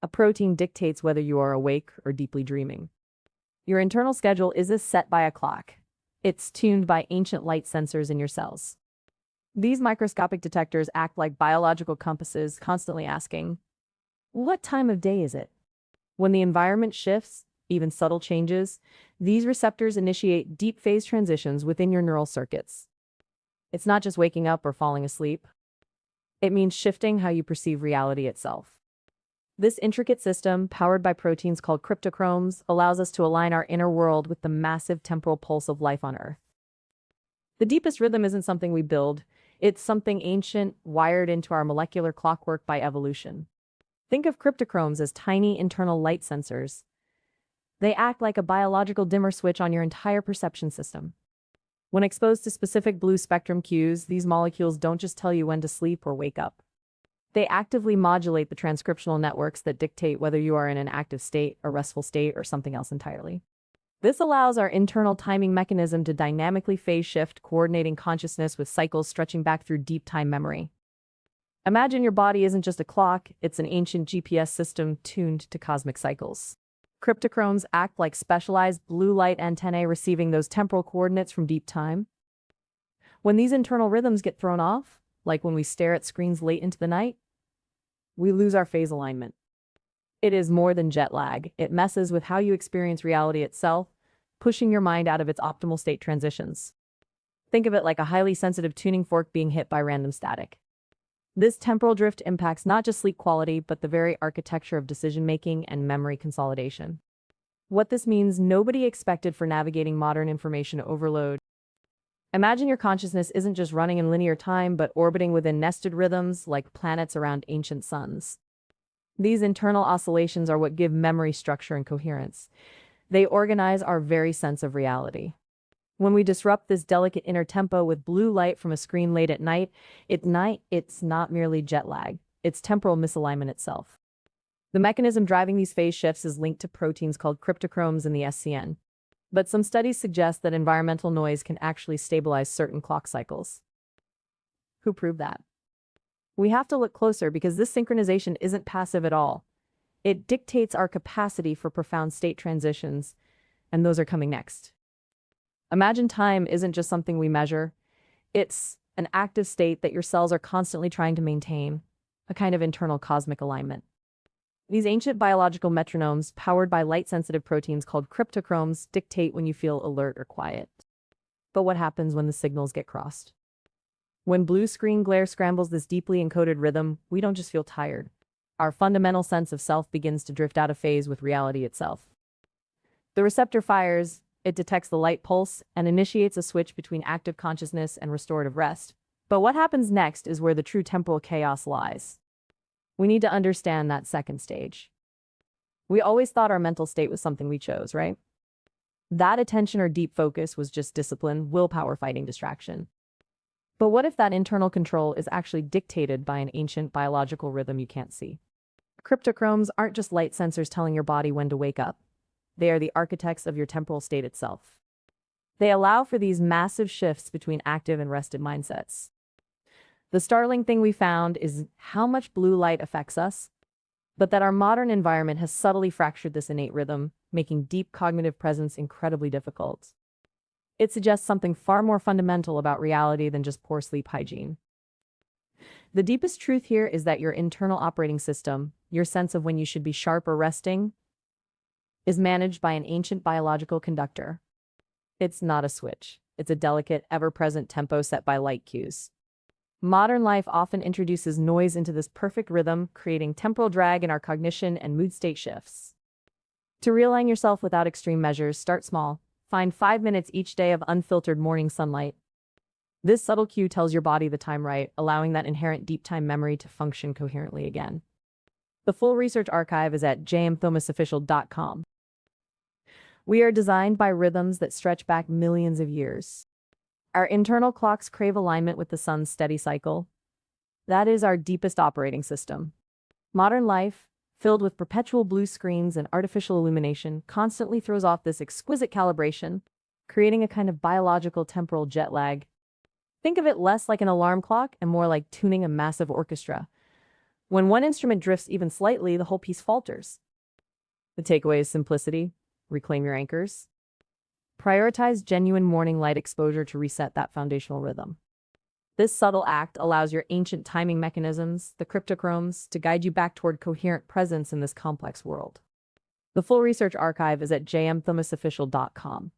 A protein dictates whether you are awake or deeply dreaming. Your internal schedule isn't set by a clock. It's tuned by ancient light sensors in your cells. These microscopic detectors act like biological compasses, constantly asking, "What time of day is it?" When the environment shifts, even subtle changes, these receptors initiate deep phase transitions within your neural circuits. It's not just waking up or falling asleep. It means shifting how you perceive reality itself. This intricate system, powered by proteins called cryptochromes, allows us to align our inner world with the massive temporal pulse of life on Earth. The deepest rhythm isn't something we build, it's something ancient, wired into our molecular clockwork by evolution. Think of cryptochromes as tiny internal light sensors. They act like a biological dimmer switch on your entire perception system. When exposed to specific blue spectrum cues, these molecules don't just tell you when to sleep or wake up. They actively modulate the transcriptional networks that dictate whether you are in an active state, a restful state, or something else entirely. This allows our internal timing mechanism to dynamically phase shift, coordinating consciousness with cycles stretching back through deep time memory. Imagine your body isn't just a clock, it's an ancient GPS system tuned to cosmic cycles. Cryptochromes act like specialized blue light antennae receiving those temporal coordinates from deep time. When these internal rhythms get thrown off, like when we stare at screens late into the night, we lose our phase alignment. It is more than jet lag. It messes with how you experience reality itself, pushing your mind out of its optimal state transitions. Think of it like a highly sensitive tuning fork being hit by random static. This temporal drift impacts not just sleep quality, but the very architecture of decision-making and memory consolidation. What this means, nobody expected for navigating modern information overload. Imagine your consciousness isn't just running in linear time, but orbiting within nested rhythms like planets around ancient suns. These internal oscillations are what give memory structure and coherence. They organize our very sense of reality. When we disrupt this delicate inner tempo with blue light from a screen late at night, it's not merely jet lag, it's temporal misalignment itself. The mechanism driving these phase shifts is linked to proteins called cryptochromes in the SCN. But some studies suggest that environmental noise can actually stabilize certain clock cycles. Who proved that? We have to look closer because this synchronization isn't passive at all. It dictates our capacity for profound state transitions, and those are coming next. Imagine time isn't just something we measure. It's an active state that your cells are constantly trying to maintain, a kind of internal cosmic alignment. These ancient biological metronomes, powered by light-sensitive proteins called cryptochromes, dictate when you feel alert or quiet. But what happens when the signals get crossed? When blue screen glare scrambles this deeply encoded rhythm, we don't just feel tired. Our fundamental sense of self begins to drift out of phase with reality itself. The receptor fires, it detects the light pulse, and initiates a switch between active consciousness and restorative rest. But what happens next is where the true temporal chaos lies. We need to understand that second stage. We always thought our mental state was something we chose, right? That attention or deep focus was just discipline, willpower fighting distraction. But what if that internal control is actually dictated by an ancient biological rhythm you can't see? Cryptochromes aren't just light sensors telling your body when to wake up. They are the architects of your temporal state itself. They allow for these massive shifts between active and rested mindsets. The startling thing we found is how much blue light affects us, but that our modern environment has subtly fractured this innate rhythm, making deep cognitive presence incredibly difficult. It suggests something far more fundamental about reality than just poor sleep hygiene. The deepest truth here is that your internal operating system, your sense of when you should be sharp or resting, is managed by an ancient biological conductor. It's not a switch. It's a delicate, ever-present tempo set by light cues. Modern life often introduces noise into this perfect rhythm, creating temporal drag in our cognition and mood state shifts. To realign yourself without extreme measures, start small. Find 5 minutes each day of unfiltered morning sunlight. This subtle cue tells your body the time right, allowing that inherent deep time memory to function coherently again. The full research archive is at jmthomasofficial.com. We are designed by rhythms that stretch back millions of years. Our internal clocks crave alignment with the sun's steady cycle. That is our deepest operating system. Modern life, filled with perpetual blue screens and artificial illumination, constantly throws off this exquisite calibration, creating a kind of biological temporal jet lag. Think of it less like an alarm clock and more like tuning a massive orchestra. When one instrument drifts even slightly, the whole piece falters. The takeaway is simplicity. Reclaim your anchors. Prioritize genuine morning light exposure to reset that foundational rhythm. This subtle act allows your ancient timing mechanisms, the cryptochromes, to guide you back toward coherent presence in this complex world. The full research archive is at jmthomasofficial.com.